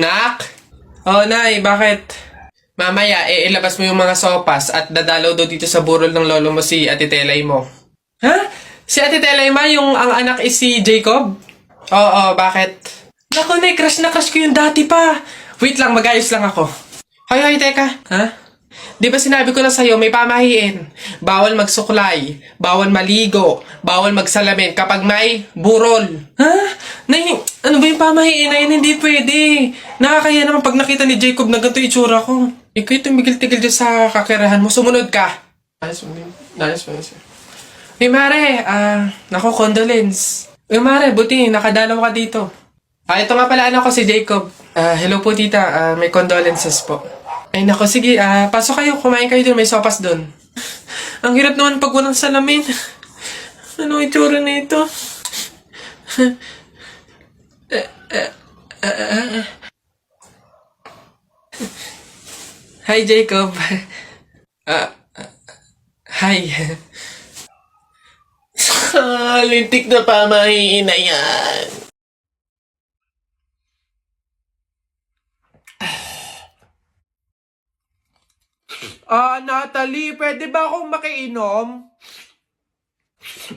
Nak? Oh, Nay, bakit? Mamaya, ilabas mo yung mga sopas at dadalaw daw dito sa burol ng lolo mo si Ate Telay mo. Ha? Si Ate Telay ma, yung ang anak is si Jacob? Oo, bakit? Naku, Nay, crush na crush ko yung dati pa. Wait lang, mag-ayos lang ako. Hoy, teka. Ha? Di ba sinabi ko na sa'yo, may pamahiin. Bawal magsuklay, bawal maligo, bawal magsalamin kapag may burol. Ha? Nay, ano ba yung pamahiin na yun? Hindi pwede. Nakakaya naman pag nakita ni Jacob na ganito itsura ko. Ikaw tumigil-tigil dyan sa kakirahan mo. Sumunod ka. Nice. Uy, Mare, naku, condolence. Uy, Mare, buti, nakadalaw ka dito. Ito nga pala, anak ko si Jacob. Hello po, tita. May condolences po. Ay, nako, sige. Pasok kayo. Kumain kayo dun. May sopas dun. Ang hirap naman pag walang salamin. Ano itsura na ito? Hi, Jacob. Hi. Lintik na pamahiin na yan. Natalie, pwede ba akong makiinom?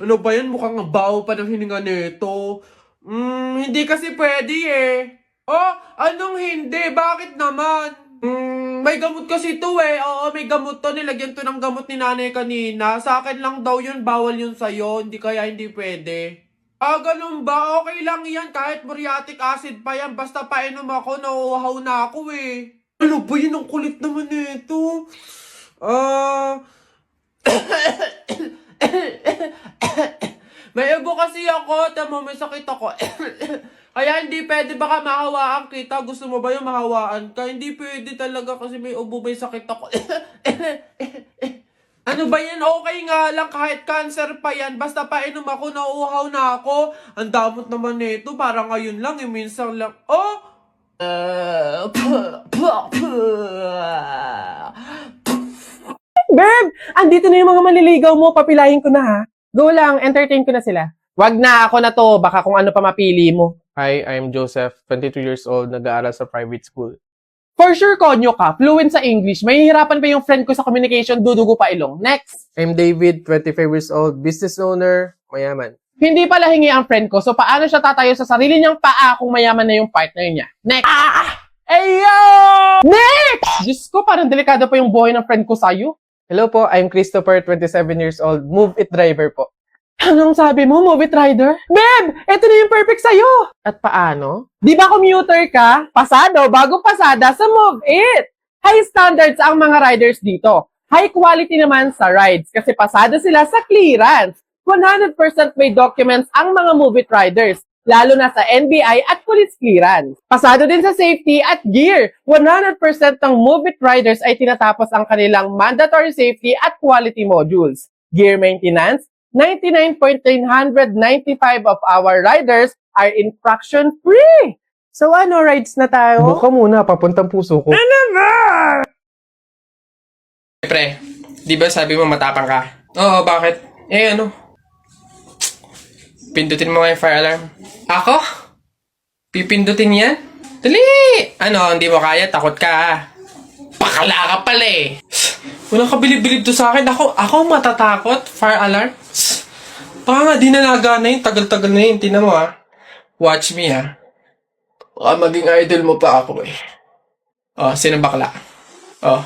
Ano ba yan? Mukhang baho pa ng hininga nito. Hindi kasi pwede eh. Oh, anong hindi? Bakit naman? May gamot kasi to eh. Oo, may gamot to. Nilagyan to ng gamot ni nanay kanina. Sa akin lang daw yun. Bawal yun sa'yo. Hindi kaya hindi pwede. Ganun ba? Okay lang yan. Kahit muriatic acid pa yan. Basta painom ako, nauuhaw na ako eh. Ano ba yun? Ang kulit naman nito. May ubo kasi ako. Tamo, may sakit ako. Kaya hindi pwede, baka mahawaan kita. Gusto mo ba yung mahawaan ka? Hindi pwede talaga kasi may ubo, may sakit ako. Ano ba yan? Okay nga lang, kahit cancer pa yan. Basta painom ako, nauuhaw na ako. Ang damot naman nito. Parang ngayon lang, minsan lang. Oh! Babe, andito na yung mga manliligaw mo. Papilahin ko na ha. Go lang, entertain ko na sila. Wag na, ako na to. Baka kung ano pa mapili mo. Hi, I'm Joseph, 22 years old, nag-aaral sa private school. For sure, konyo ka. Fluent sa English. Mahihirapan pa yung friend ko sa communication. Dudugo pa ilong. Next! I'm David, 25 years old, business owner, mayaman. Hindi pala hingi ang friend ko. So, paano siya tatayo sa sarili niyang paa kung mayaman na yung partner niya? Next! Ayo! Next! Diyos ko, parang delikado pa yung buhay ng friend ko sa'yo. Hello po, I'm Christopher, 27 years old, Move It driver po. Anong sabi mo, Move It Rider? Babe, eto na yung perfect sa'yo. At paano? Di ba commuter ka? Pasado, bago pasada sa Move It. High standards ang mga riders dito. High quality naman sa rides kasi pasado sila sa clearance. 100% may documents ang mga Move It riders, lalo na sa NBI at police clearance. Pasado din sa safety at gear. 100% ng Move It riders ay tinatapos ang kanilang mandatory safety at quality modules. Gear maintenance, 99.995 of our riders are infraction-free. So ano, rides na tayo? Buka muna, papuntang puso ko. Ano ba? Pre, di ba sabi mo matapang ka? Oo, bakit? Ano? Pindutin mo nga yung fire alarm. Ako? Pipindutin yan? Dali! Ano, hindi mo kaya? Takot ka. Pakala ka pala eh. Walang kabilib-bilib to sa akin. Ako matatakot? Fire alarm? Baka nga di na nagana yun. Tagal-tagal na yun. Tingnan mo ha. Watch me ha. Baka maging idol mo pa ako eh. Oh, sino bakla? Oh.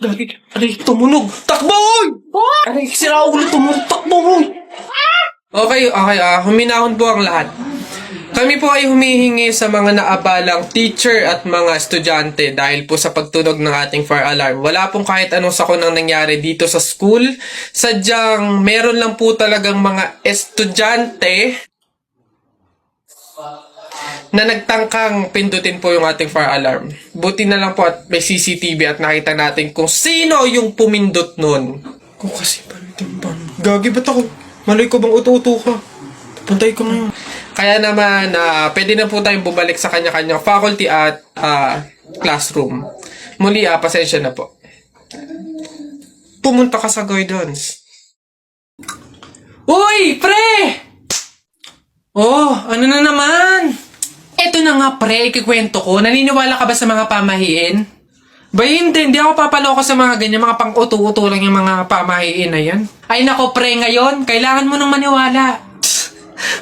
Gagi. Aray, tumunog. Takbo, oy! Aray, sira ulo tumunog. Takbo, oy! Okay, huminahon po ang lahat. Kami po ay humihingi sa mga naabalang teacher at mga estudyante dahil po sa pagtunog ng ating fire alarm. Wala pong kahit anong sakunang nangyari dito sa school. Sadyang meron lang po talagang mga estudyante na nagtangkang pindutin po yung ating fire alarm. Buti na lang po at may CCTV at nakita natin kung sino yung pumindot nun. Kung kasi Gagi, ba't ako? Malay ko bang uto-uto ka? Pantay ko ngayon. Kaya naman, pwede na po tayong bumalik sa kanya-kanyang faculty at classroom. Muli, pasensya na po. Pumunta ka sa guidance. Uy, pre! Oh, ano na naman? Eto na nga pre, ikikwento ko. Naniniwala ka ba sa mga pamahiin? Ba hindi ako papaloko sa mga ganyan, mga pang-uto-uto lang yung mga pamahiin na yan. Ay nako pre, ngayon, kailangan mo nang maniwala.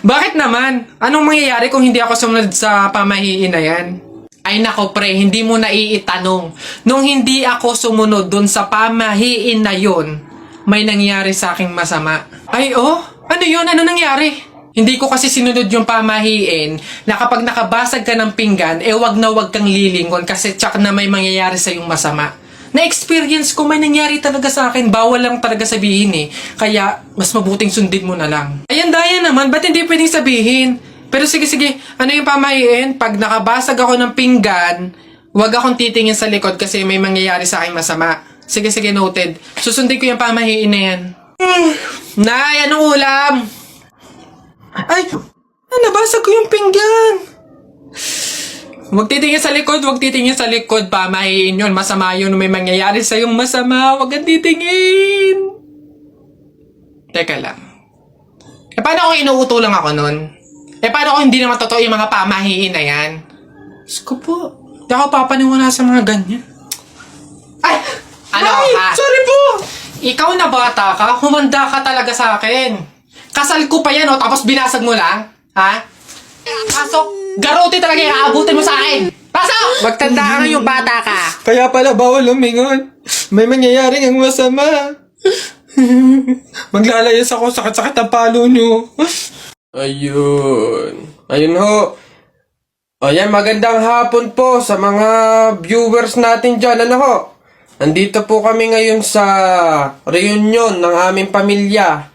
Bakit naman? Anong mangyayari kung hindi ako sumunod sa pamahiin na yan? Ay nako pre, hindi mo na iitanong. Nung hindi ako sumunod dun sa pamahiin na yun, may nangyari sa aking masama. Ay ano yun? Ano nangyari? Hindi ko kasi sinunod yung pamahiin na kapag nakabasag ka ng pinggan, wag na wag kang lilingon kasi tsak na may mangyayari sa yung masama. Na-experience ko, may nangyari talaga sa akin. Bawal lang talaga sabihin eh. Kaya, mas mabuting sundin mo na lang. Ayan, daya naman. Ba't hindi pwedeng sabihin? Pero sige. Ano yung pamahiin? Pag nakabasag ako ng pinggan, wag akong titingin sa likod kasi may mangyayari sa akin masama. Sige, noted. Susundin ko yung pamahiin na yan. Nay, anong ulam? Ay, nabasag ko yung pinggan. Huwag titingin sa likod, pamahiin yun. Masama yun, may mangyayari sa'yong masama. Huwag kang titingin. Teka lang. Paano kung inuuto lang ako nun? Paano kung hindi naman totoo yung mga pamahiin na yan? Diyos ko po, hindi ako papaniwala sa mga ganyan. Ay! Sorry po! Ikaw na bata ka, humanda ka talaga sa akin. Kasal ko pa yan, tapos binasag mo lang? Ha? Pasok! Garote talaga yung aabutin mo sa akin! Pasok! Magtanda ka yung bata ka. Kaya pala bawal lumingon. May mangyayaring ang masama. Maglalayas ako, sakit-sakit ang palo nyo. Ayun ho. Ayan, magandang hapon po sa mga viewers natin dyan. Ano ho? Nandito po kami ngayon sa reunion ng aming pamilya.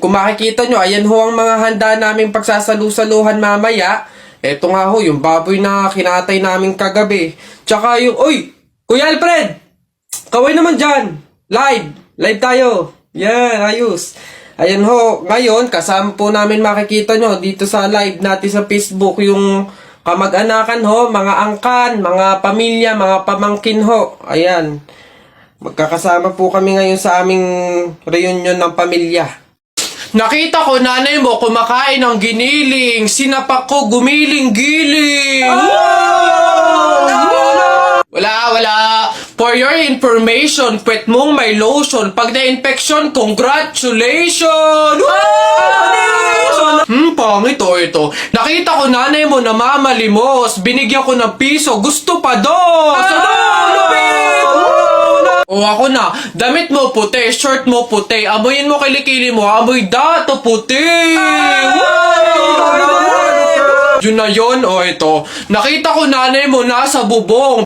Kung makikita nyo, ayan ho ang mga handa naming pagsasalu-saluhan mamaya. Eto nga ho, yung baboy na kinatay namin kagabi. Tsaka yung, Kuya Alfred! Kaway naman dyan! Live tayo! Yan, ayos. Ayan ho, ngayon, kasama po namin makikita nyo dito sa live natin sa Facebook yung kamag-anakan ho, mga angkan, mga pamilya, mga pamangkin ho. Ayan. Magkakasama po kami ngayon sa aming reunion ng pamilya. Nakita ko nanay mo kumakain ng giniling. Sinapak ko gumiling-giling. Wala. For your information, pwet mong may lotion. Pag na-infection, congratulations! Pangit ito. Nakita ko nanay mo namamalimos. Binigyan ko ng piso. Gusto pa daw. Ako na. Damit mo puti, shirt mo puti. Amoyin mo kilikili mo. Amoy dato puti. Yun na yun, ito. Nakita ko nanay mo nasa bubong.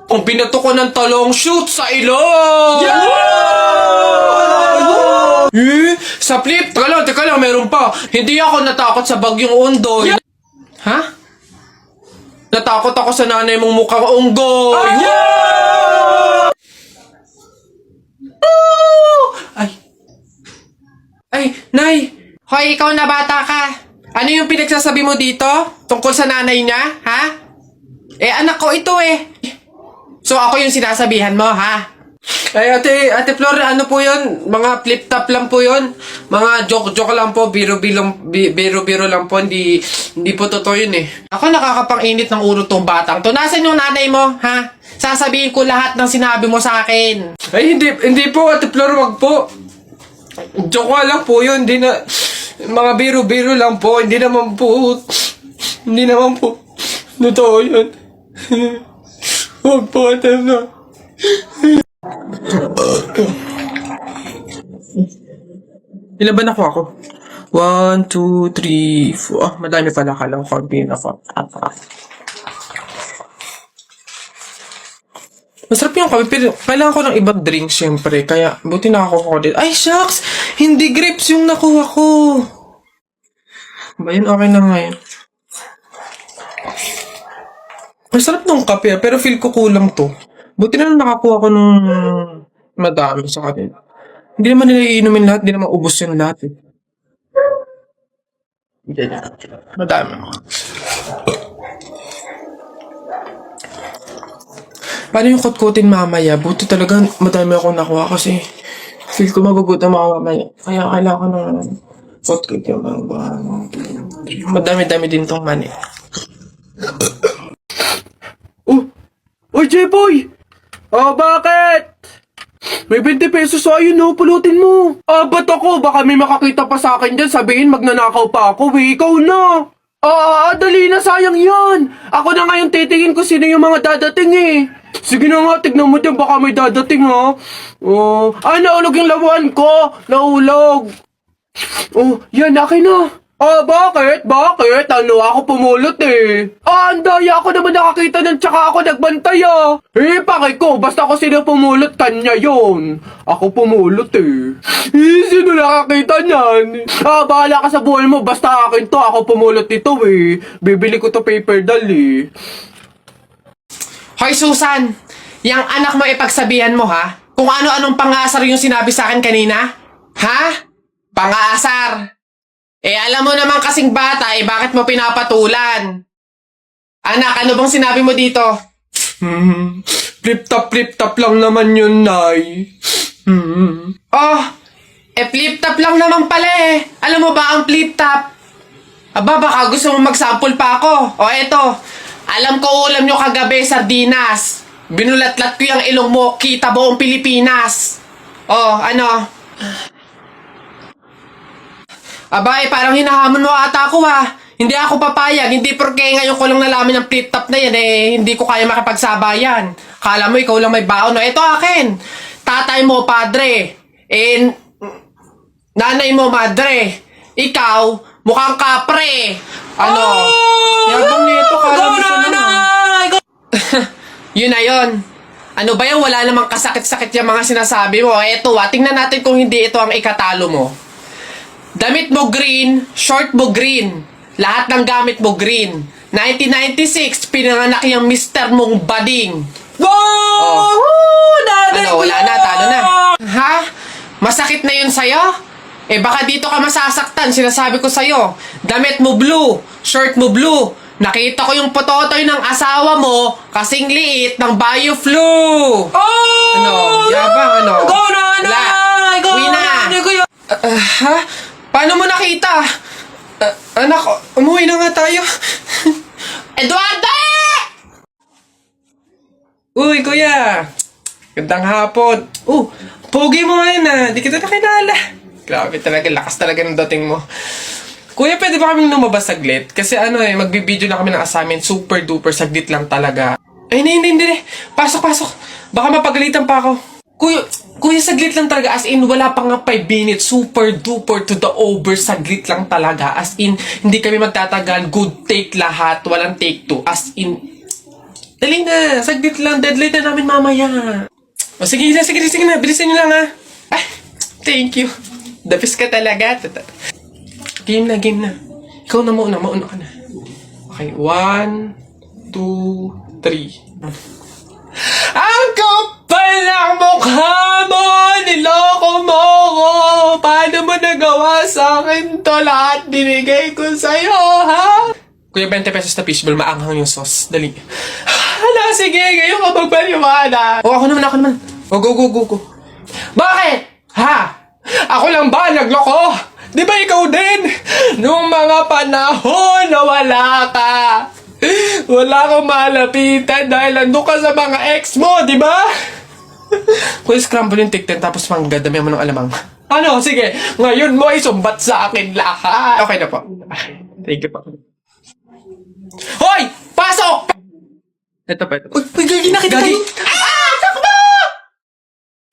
Kung binato ko ng talong, shoot sa ilong! Sa flip, teka lang, meron pa. Hindi ako natakot sa bagyong Ondoy. Ha? Natakot ako sa nanay mong mukhang unggoy. Ay, Nay! Hoy, ikaw na bata ka. Ano yung pinagsasabi mo dito? Tungkol sa nanay niya, ha? Anak ko ito So, ako yung sinasabihan mo, ha? Ay, Ate Flor, ano po yun? Mga flip-top lang po yun. Mga joke-joke lang po. Biro-biro lang po. Hindi po totoo yun Ako nakakapang-init ng ulo tong batang to. Nasaan yung nanay mo, ha? Sasabihin ko lahat ng sinabi mo sa akin. Ay, hindi po, Ate Flor, wag po. Joke lang po yun. Mga biro-biro lang po. Hindi naman po. Totoo yun. Huwag po, Ate Flor. Ilan ba nakuha ko? 1, 2, 3, 4. Madami pala. Kala ko konti na ako. Masarap yung kape, pero kailangan ko ng ibang drink syempre. Kaya, buti nakakuha ko dito. Ay, shucks! Hindi grapes yung nakuha ko. Ba yun? Okay na nga yun. Masarap ng kape, pero feel ko kulang to. Buti na lang nakakuha ko ng madami sa kanila. Hindi naman nila iinumin lahat, hindi naman ubos yung lahat Madami. Paano yung kutkutin mamaya? Buti talaga madami akong nakuha kasi feel ko magugutom ako mamaya. Kaya kailangan ko ng kutkut yung mga madami-dami din tong mani. Uy, J-Boy! Bakit? May 20 pesos sa'yo, no? Pulutin mo. Ba't ako? Baka may makakita pa sa akin dyan. Sabihin, magnanakaw pa ako, eh. Ikaw na. Dali na, sayang yan. Ako na ngayon titingin ko sino yung mga dadating, eh. Sige na nga, tignan mo dyan. Baka may dadating, ha? Naulog yung labuan ko. Naulog. Yan, akin na. Bakit? Bakit? Ako pumulot eh. Ang daya ako naman nakakita nun tsaka ako nagbantay pakay ko, basta ako sino pumulot, kanya yon. Ako pumulot eh. Sino nakakita niyan? Bahala ka sa buhay mo, basta akin to, ako pumulot ito eh. Bibili ko to paper doll eh. Hoy, Susan! Yang anak mo ipagsabihan mo, ha? Kung ano-anong pangasar yung sinabi sa akin kanina? Ha? Pangasar! Alam mo naman kasing bata, bakit mo pinapatulan? Anak, ano bang sinabi mo dito? Flip-top lang naman yun, Nay. Flip-top lang naman pala eh. Alam mo ba ang flip-top? Baka gusto mo mag-sample pa ako. Eto. Alam ko ulam nyo kagabi, sardinas. Binulatlat ko yung ilong mo, kita buong Pilipinas. Ano? Parang hinahamon mo ata ako ha. Hindi ako papayag, hindi porke ngayon ko lang nalaman ng flip-top na yan hindi ko kaya makipagsabayan. Kala mo ikaw lang may baon. Ito akin. Tatay mo, padre. Nanay mo, madre. Ikaw, mukhang kapre. Ano? Yabang nito, kala mo siya naman. Yun na yun. Ano ba yan? Wala namang kasakit-sakit yung mga sinasabi mo. Eto tingnan natin kung hindi ito ang ikatalo mo. Damit mo green, short mo green. Lahat ng gamit mo green. 1996, pinanganak yung mister mong bading. Wow! Ano, wala na, talo na. Ha? Masakit na yun sa'yo? Baka dito ka masasaktan, sinasabi ko sa'yo. Damit mo blue, short mo blue. Nakita ko yung pototoy ng asawa mo, kasing liit ng bio-flu. Ano? Yabang, ano? Go na, Wala. Uwi na. Ha? Paano mo nakita? Anak, umuwi na nga tayo. Eduardo! Uy, kuya. Gandang hapon. Pogi mo ngayon Di kita nakilala. Grabe talaga, lakas talaga ng dating mo. Kuya, pwede ba kaming lumabas saglit? Kasi magbibideo na kami ng assignment. Super duper, saglit lang talaga. Hindi. Pasok. Baka mapagalitan pa ako. Kuya, saglit lang talaga. As in, wala pa nga 5 minutes. Super duper to the over. Saglit lang talaga. As in, hindi kami magtatagal. Good take lahat. Walang take 2. As in, dali na. Saglit lang. Deadline na namin mamaya. Sige na. Bilisan nyo lang Ay, thank you. The best ka talaga. Game na. Ikaw na mauna ka na. Okay, 1, 2, 3. Ang kapal ng mukha mo! Niloko mo ko! Paano mo nagawa sa akin to? Lahat binigay ko sa'yo, ha? Kuya, 20 pesos na fishball, maanghang yung sauce. Dali. Sige, ngayon ka magpaliwanag. Ako naman. Go. Bakit? Ha? Ako lang ba nagloko? Di ba ikaw din? Nung mga panahon na wala ka. Wala akong malapitan dahil nandun ka sa mga ex mo, di ba? Kuya, scramble yung TikTok tapos dami mo ng alamang. Ano? Sige, ngayon mo isumbat sa akin lahat. Okay na po. Thank you po. Hoy! Pasok! Ito pa. Uy, gagi, nakita tayo.